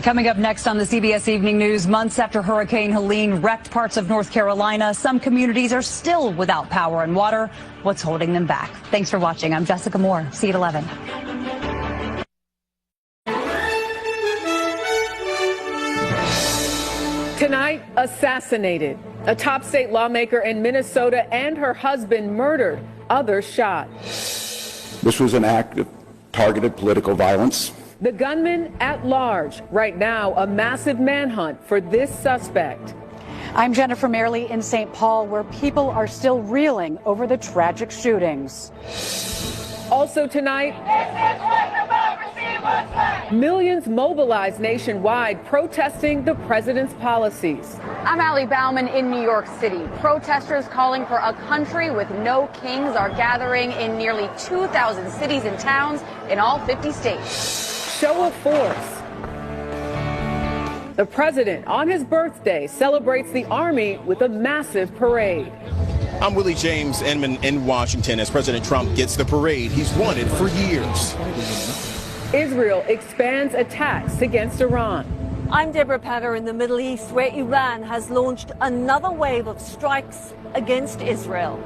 Coming up next on the CBS Evening News, months after Hurricane Helene wrecked parts of North Carolina, some communities are still without power and water. What's holding them back? Thanks for watching. I'm Jessica Moore. See you at 11. Tonight, assassinated. A top state lawmaker in Minnesota and her husband murdered, others shot. This was an act of targeted political violence. The gunman at large. Right now, a massive manhunt for this suspect. I'm Jennifer Merrily in St. Paul, where people are still reeling over the tragic shootings. Also tonight, millions mobilized nationwide protesting the president's policies. I'm Allie Bauman in New York City. Protesters calling for a country with no kings are gathering in nearly 2,000 cities and towns in all 50 states. Show of force. The president, on his birthday, celebrates the Army with a massive parade. I'm Willie James Inman in Washington as President Trump gets the parade he's wanted for years. Israel expands attacks against Iran. I'm Deborah Patter in the Middle East, where Iran has launched another wave of strikes against Israel.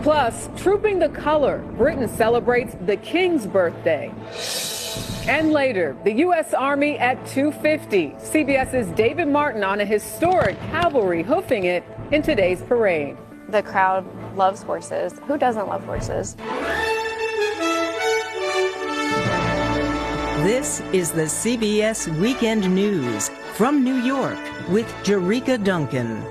Plus, trooping the color, Britain celebrates the King's birthday. And later, the U.S. Army at 250. CBS's David Martin on a historic cavalry hoofing it in today's parade. The crowd loves horses. Who doesn't love horses? This is the CBS Weekend News from New York with Jericka Duncan.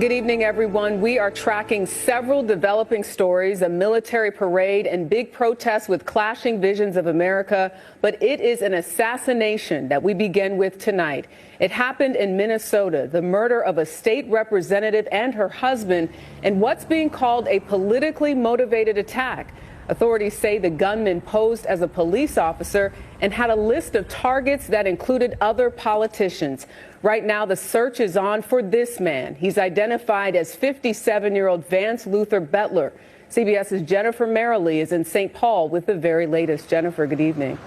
Good evening, everyone. We are tracking several developing stories, a military parade and big protests with clashing visions of America. But it is an assassination that we begin with tonight. It happened in Minnesota, the murder of a state representative and her husband, and what's being called a politically motivated attack. Authorities say the gunman posed as a police officer and had a list of targets that included other politicians. Right now, the search is on for this man. He's identified as 57-year-old Vance Luther Bettler. CBS's Jennifer Merrily is in St. Paul with the very latest. Jennifer, good evening.